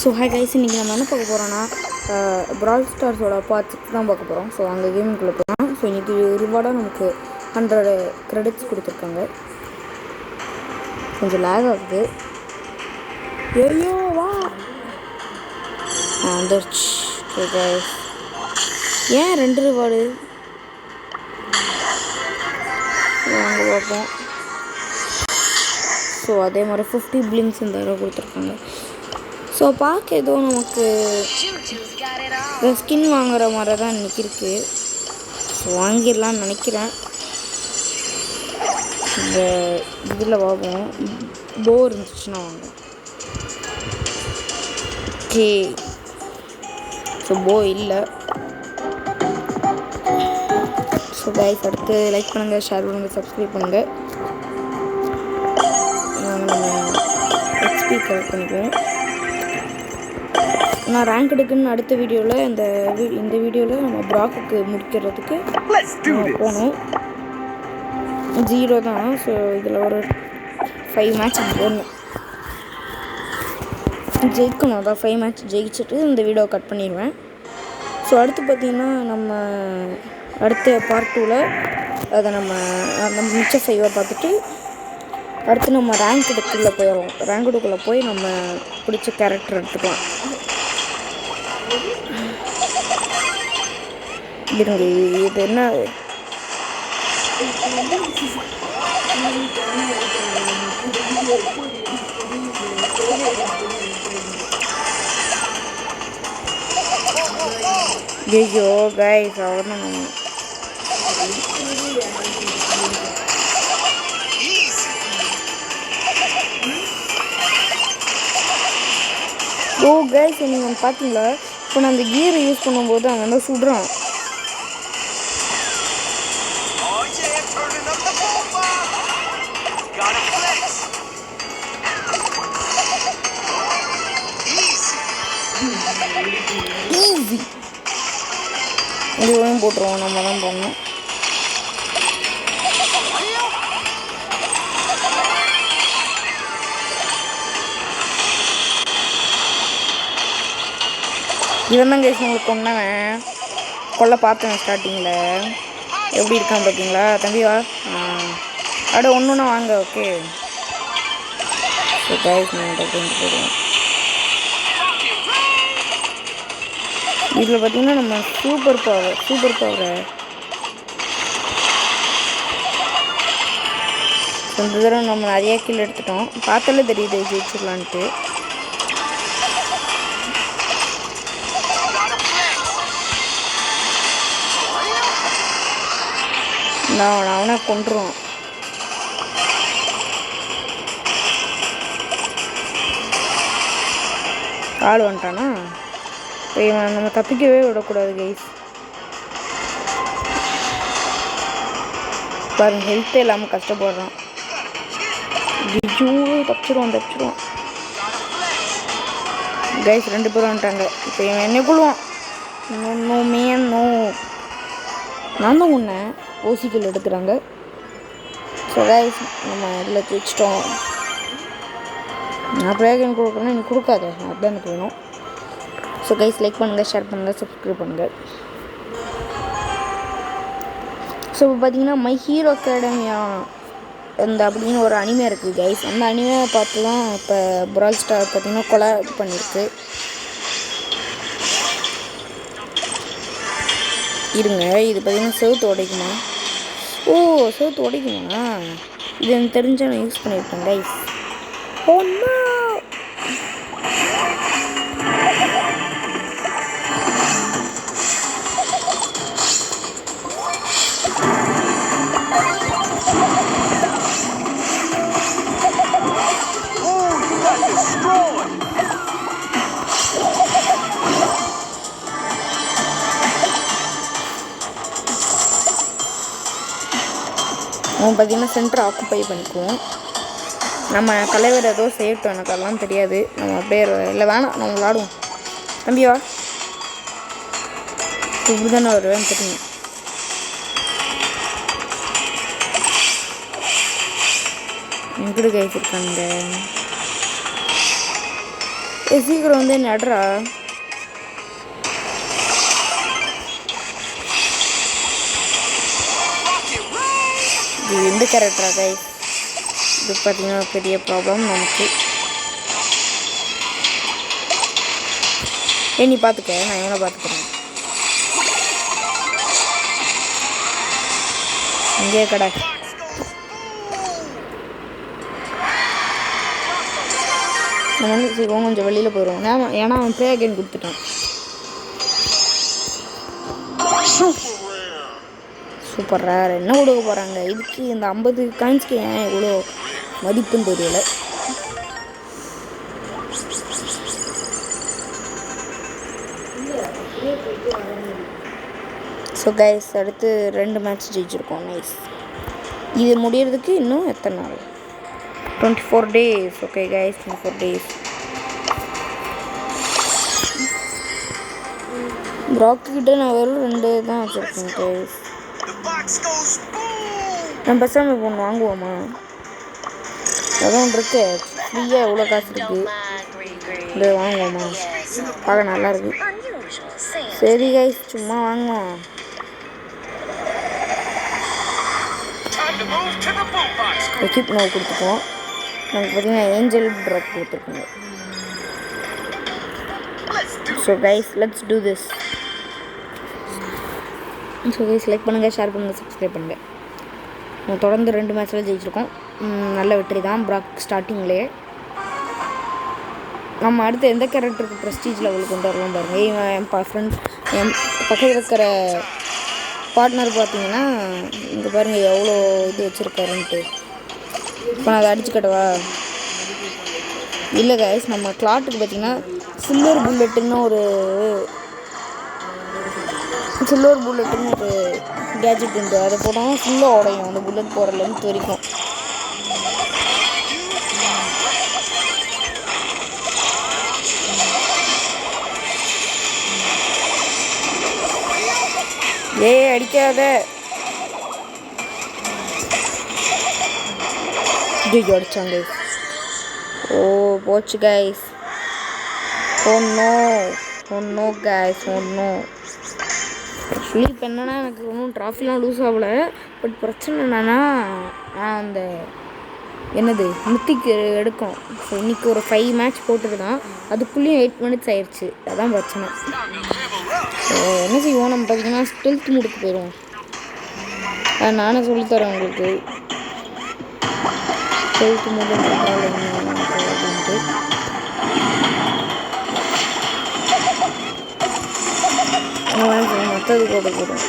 So hi guys, இன்றைக்கி நம்ம என்ன பார்க்க போகிறோன்னா பிரால் ஸ்டார்ஸோட பார்ட் 6 தான் பார்க்க போகிறோம். ஸோ அங்கே கேமுக்குள்ளே போகலாம். ஸோ இன்றைக்கி ரிவார்டாக நமக்கு 100 கிரெடிட்ஸ் கொடுத்துருக்காங்க. கொஞ்சம் லேக் ஆகுது. ஐயோ வா வந்துருச்சு. கைஸ் ஏன் 2 ரிவார்டு வாங்க பார்ப்போம். ஸோ அதே மாதிரி 50 பிளிங்ஸ் இந்த தடவை கொடுத்துருக்காங்க. ஸோ பார்க்க ஏதோ நமக்கு ஸ்கின் வாங்குற மாதிரி தான் இன்றைக்கி இருக்குது. ஸோ வாங்கிடலான்னு நினைக்கிறேன். இந்த இதில் வாங்குவோம். போ இருந்துச்சுன்னா வாங்க. ஓகே, ஸோ போ இல்லை. ஸோ கைஸ், அடுத்து லைக் பண்ணுங்கள், ஷேர் பண்ணுங்கள், சப்ஸ்கிரைப் பண்ணுங்கள். நம்ம எக்ஸ்பி கலெக்ட் பண்ணிக்குவோம். நான் ரேங்க் எடுக்குன்னு அடுத்த வீடியோவில் இந்த வீடியோவில் நம்ம ப்ராக்குக்கு முடிக்கிறதுக்கு போகணும். 0 தான். ஸோ இதில் ஒரு 5 மேட்ச் போடணும், ஜெயிக்கணும். அதான் 5 மேட்ச் ஜெயிச்சுட்டு இந்த வீடியோ கட் பண்ணிடுவேன். ஸோ அடுத்து பார்த்திங்கன்னா நம்ம அடுத்த பார்ட் 2ல் அதை நம்ம மிச்ச 5 பார்த்துட்டு அடுத்து நம்ம ரேங்க் எடுக்குள்ளே போயிடுவோம். ரேங்க் எடுக்குள்ளே போய் நம்ம பிடிச்ச கேரக்டர் எடுத்துக்கலாம். இருங்க, இது என்ன ஐயோ கைஸ், அவ்வளோதான். நம்ம ஓ கைஸ், நீங்கள் பார்த்தீங்களா, இப்போ நான் அந்த கியரை யூஸ் பண்ணும்போது அங்கே வந்து சுடுறான். ஈஸி. இதுவும் போட்டுருவோம், நம்ம தான் போடணும். இவன் தான் கேஸ் உங்களுக்கு கொல்ல பார்த்தேன் ஸ்டார்டிங்கில். எப்படி இருக்கான் பார்த்தீங்களா தம்பிவா? அப்படியே ஒன்றுன்னா வாங்க. ஓகே, ஸோ கைஸ் நான் போடுவோம். இதில் பார்த்தீங்கன்னா நம்ம சூப்பர் பவரை இந்த தடவை நம்ம நிறைய கில் எடுத்துட்டோம். பார்த்தாலே தெரியுது ஜெயிச்சிடலான்ட்டு. நான் அவனை கொண்டுருவான். ஆள் வந்துட்டானா? நம்ம தப்பிக்கவே விடக்கூடாது கைஸ். பாருங்க, ஹெல்த்தே இல்லாமல் கஷ்டப்படுறான். தப்பிச்சிடுவான் கைஸ். 2 பேரும் வந்துட்டாங்க. இப்போ இவன் என்ன கொள்ளுவான். நோ நான் தான் ஒன்று ஓசிக்கல் எடுக்கிறாங்க. ஸோ கைஸ், நம்ம இதில் வச்சிட்டோம். நான் பிரேகன் கொடுக்குறேன்னா நீ கொடுக்காத, அதுதான் எனக்கு வேணும். ஸோ கைஸ், லைக் பண்ணுங்கள், ஷேர் பண்ணுங்கள், சப்ஸ்கிரைப் பண்ணுங்கள். ஸோ இப்போ பார்த்தீங்கன்னா மை ஹீரோ அகாடமியா அப்படின்னு ஒரு அனிமே இருக்குது கைஸ். அந்த அனிமையை பார்த்து தான் இப்போ பிரால் ஸ்டார் பார்த்திங்கன்னா கொலை பண்ணியிருக்கு. இருங்க, இது பார்த்திங்கன்னா செவுத்து உடைக்குமா? ஓ, செவுத்து உடைக்குமா? இது எனக்கு தெரிஞ்சால் நான் யூஸ் பண்ணியிருக்கேன் கைஸ். ஒன்று அவன் பார்த்திங்கன்னா சென்டர் ஆக்குப்பை பண்ணிக்குவோம். நம்ம தலைவர் ஏதோ செய்யட்டும், எனக்கு அதெல்லாம் தெரியாது. நம்ம அப்படியே இல்லை வேணாம், நம்ம விளாடுவோம். தம்பிவா, இப்படி தானே வருவேன்னு தெரியும். எங்கடு கைஸ் இருக்காங்க. சீக்கிரம் வந்து நடுறா. இது எந்த கேரக்டரா கைஸ்? இது பார்த்தீங்கன்னா பெரிய ப்ராப்ளம் நமக்கு. நீ பார்த்துக்க, நான் எவனை பார்த்துக்கிறேன். இங்கே கடை நம்ம வந்து சீக்கிரம் கொஞ்சம் வெளியில் போயிடுவோம். ஏன்னா அவன் ப்ளே அகைன் கொடுத்துட்டான். Super rare. என்ன கொடுக்க போகிறாங்க இதுக்கு? இந்த 50 காயின்ஸ்க்கு ஏன் இவ்வளோ மதிப்புன்னு தெரியல. ஸோ கைஸ் அடுத்து 2 மேட்ச் ஜெயிச்சிருக்கோம். நைஸ். இது முடியறதுக்கு இன்னும் எத்தனை நாள்? 24 days. Okay guys, 24 days. ப்ராக்கிட்ட நான் வெறும் 2 தான் வச்சுருக்கேன் கைஸ். நம்ம பேசாமல் இப்போ ஒன்று வாங்குவோமா? அதான் ஒன்று இருக்கு ஃப்ரீயாக, எவ்வளோ காசு இருக்குது, இது வாங்குவோமா? பார்க்க நல்லா இருக்கு. சரி கைஸ், சும்மா வாங்குவோம். எக்யூப் நோவு கொடுத்துப்போம். நமக்கு பார்த்தீங்கன்னா ஏஞ்சல் ட்ராப் கொடுத்துருக்கோங்க. So guys let's do this. So guys like பண்ணுங்கள், ஷேர் பண்ணுங்கள், சப்ஸ்கிரைப் பண்ணுங்கள். நம்ம தொடர்ந்து 2 மேட்ச்சில் ஜெயிச்சிருக்கோம். நல்ல வெற்றி தான் ப்ராக் ஸ்டார்டிங்லேயே. நம்ம அடுத்து எந்த கேரக்டருக்கு ப்ரெஸ்டீஜ் லெவலுக்கு கொண்டு வரலாம் பாருங்கள். என் என் பக்கத்தில் இருக்கிற பார்ட்னர் பார்த்தீங்கன்னா இங்கே பாருங்கள் எவ்வளோ இது வச்சுருக்காருன்ட்டு. இப்போ நான் அதை அடிச்சுக்கட்டவா? இல்லை கைஸ், நம்ம கிளாட்டுக்கு பார்த்தீங்கன்னா சில்வர் புல்லட்டுன்னு ஒரு கேஜெட் உண்டு. அதை போட்டாலும் ஃபுல்லாக உடையும் அந்த புல்லட் போகிற லென்த் வரைக்கும். அடிக்காத. அடிச்சாங்க. ஓ போச்சு guys. Oh no guys, oh no. Actually இப்போ என்னென்னா எனக்கு ஒன்றும் ட்ராஃபிலாம் லூஸ் ஆகலை. பட் பிரச்சனை என்னென்னா அந்த என்னது மித்திக்கு எடுக்கும். ஸோ இன்றைக்கி ஒரு 5 மேட்ச் போட்டுருந்தான், அதுக்குள்ளேயும் 8 minutes ஆயிடுச்சு. அதான் பிரச்சனை. ஸோ என்ன செய்வோம், நம்ம பார்த்திங்கன்னா ஸ்டெல்த் மூடுக்கு போயிடுவோம். நானே சொல்லித்தரேன் உங்களுக்கு ஸ்டெல்த் மூடு அப்படின்ட்டு. மற்றது போட்டு போடும்.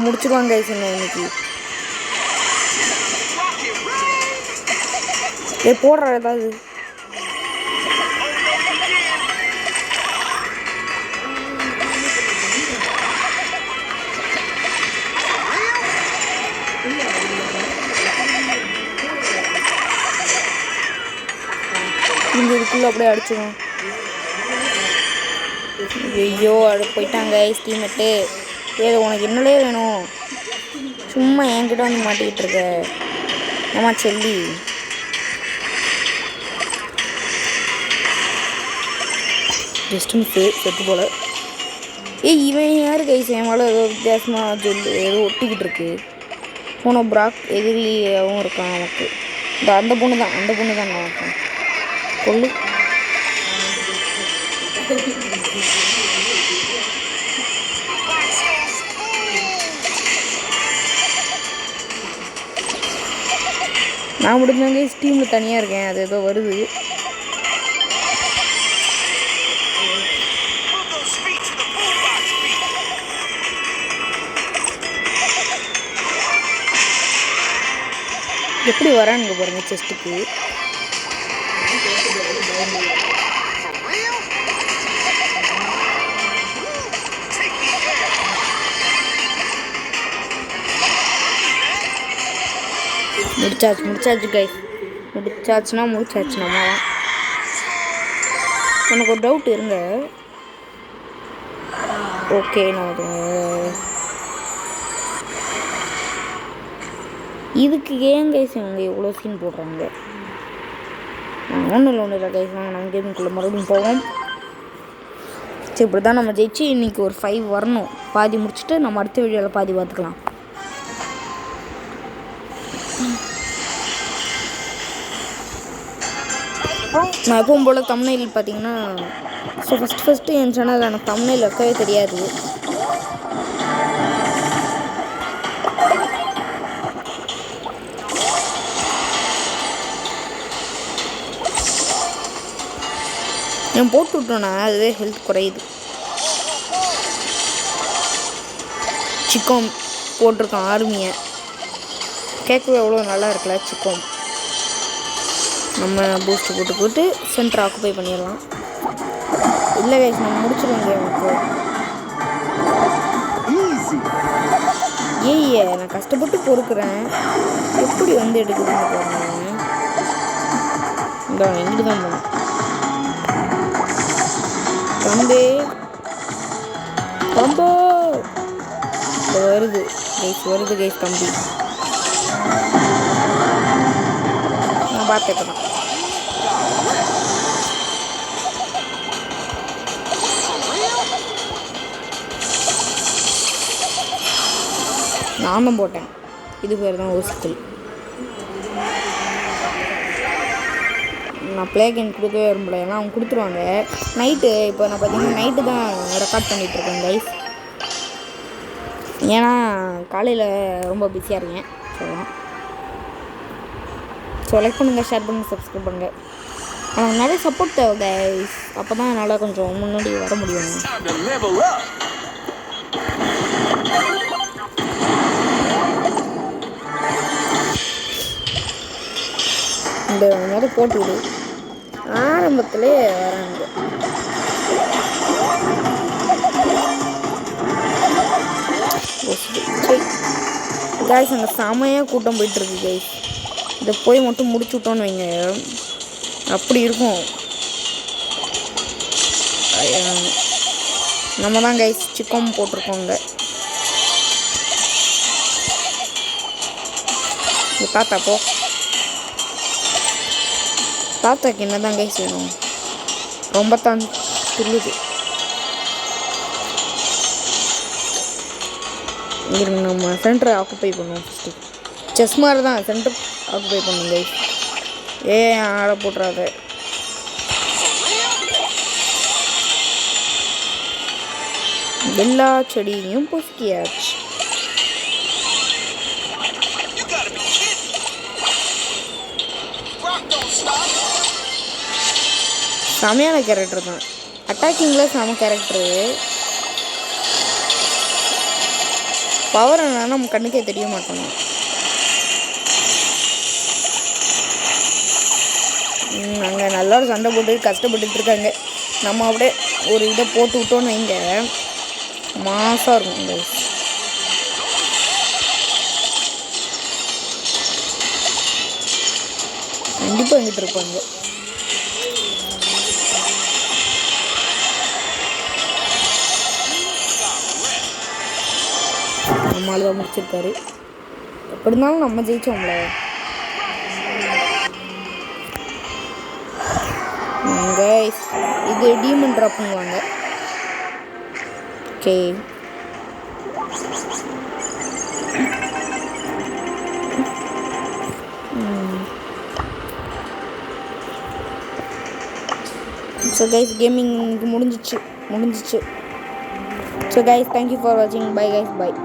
முடிச்சுக்குவாங்க இன்னைக்கு. போடுற ஏதாவது இதுக்குள்ள அப்படியே அடிச்சிடும். ஐயோ போயிட்டாங்க டீம்மேட்டு. ஏதோ உனக்கு என்னலே வேணும், சும்மா என்கிட்ட வந்து மாட்டிக்கிட்டு இருக்க ஏமா செல்லி. ஜஸ்ட் செத்து போல. இவன் யார் கைஸ்? என் மேலே ஏதோ வித்தியாசமாக சொல்லு, ஏதோ ஒட்டிக்கிட்டு இருக்கு. போன ப்ராக் எதிரியாகவும் இருக்கான் நமக்கு. அந்த பொண்ணு தான் நான் கொள்ளு. நான் முடிஞ்சாங்க டீமில் தனியாக இருக்கேன். அது ஏதோ வருது. எப்படி வரானுங்க பாருங்க செஸ்ட்டுக்கு. முடிச்சாச்சு கைஸ். முடிச்சாச்சுன்னா முடிச்சாச்சுனாமா. எனக்கு ஒரு டவுட் இருங்க. ஓகே, நான் இதுக்கு ஏன் கைஸ் இவங்க எவ்வளோ சீன் போடுறாங்க? ஒன்றும் இல்லை கைஸ், வாங்க நம்ம கேமுக்குள்ளே மறுபடியும் போவோம். சரி, இப்படி தான் நம்ம ஜெயிச்சு இன்றைக்கி ஒரு 5 வரணும். பாதி முடிச்சுட்டு நம்ம அடுத்த வீடியோவில் பாதி பார்த்துக்கலாம். நான் எப்பவும் போல் தம்ப்நெயில் பார்த்தீங்கன்னா, ஸோ ஃபஸ்ட்டு என் சேனல் எனக்கு தம்ப்நெயில் வைக்கவே தெரியாது. நான் போட்டு விட்டோன்னா அதுவே ஹெல்த் குறையுது. சிக்கோம் போட்டிருக்கான் ஆர்மியை, கேட்கவே எவ்வளோ நல்லா இருக்குல்ல சிக்கோம். நம்ம பூஸ்ட் போட்டு சென்டர் ஆக்குபை பண்ணிடலாம். இல்லை கைஸ், நம்ம முடிச்சிடுவோம் கேமுக்கு. ஏய்யே, நான் கஷ்டப்பட்டு பொறுக்கிறேன், எப்படி வந்து எடுக்குதுன்னு பாருங்க. இந்த எங்கிட்டு தான் போனேன் தம்பி. தம்போ வருது கைஸ் தம்பி. நான் பார்த்துக்கிறேன். நானும் போட்டேன். இது பேர் தான் ஹோஸ்டல். நான் ப்ளே கேம் கொடுக்கவே விரும்பல, ஏன்னா அவங்க கொடுத்துருவாங்க நைட்டு. இப்போ நான் பார்த்தீங்கன்னா நைட்டு தான் ரெக்கார்ட் பண்ணிகிட்ருக்கேன் கைஸ், ஏன்னா காலையில் ரொம்ப பிஸியாக இருக்கேன். சொல்லலாம். ஸோ லைக் பண்ணுங்கள், ஷேர் பண்ணுங்கள், சப்ஸ்கிரைப் பண்ணுங்கள். எனக்கு நிறைய சப்போர்ட் தேவை கைஸ், அப்போ தான் என்னால் கொஞ்சம் முன்னாடி வர முடியும். இந்த மாதிரி போட்டு விடு, ஆரம்பத்திலே வராங்க. கைஸ் அங்கே செமையாக கூட்டம் போயிட்டுருக்கு கைஸ். இதை போய் மட்டும் முடிச்சு விட்டோன்னு வைங்க, அப்படி இருக்கும். நம்ம தான் கைஸ் சிக்கன் போட்டிருக்கோங்க. தாத்தா போ, தாத்தாக்கு என்ன தான் கைஸ் வேணும், ரொம்ப தான் துள்ளுது. இருங்க, நம்ம சென்டரை ஆக்குப்பை பண்ணுவோம் ஃபஸ்ட்டு. செஸ் மாதிரி தான் சென்டர் ஆக்குப்பை பண்ணும் கைஸ். ஆட போட்டுறாத. எல்லா செடியையும் பொசுக்கியாச்சு. செமையான கேரக்டர் தான், அட்டாக்கிங்கில் செம கேரக்டரு. பவர் என்னன்னா நம்ம கண்ணுக்கே தெரிய மாட்டோம். அங்கே நல்லா ஒரு சண்டை போட்டு கஷ்டப்பட்டுட்டு இருக்காங்க. நம்ம அப்படியே ஒரு இதை போட்டு விட்டோன்னு வைங்க, மாசாக இருக்கும் கைஸ். கண்டிப்பாக எங்கிட்ட இருப்பாங்க. நம்மளால தான் முடிச்சிருக்காரு. எப்படி இருந்தாலும் நம்ம ஜெயிச்சோம்ல. கைஸ் இது டீமன் ட்ராப் பண்ணுவாங்க. ஓகே, ஸோ கைஸ் கேமிங் முடிஞ்சிச்சு. ஸோ கைஸ் தேங்க்யூ ஃபார் வாட்சிங். Bye guys, by.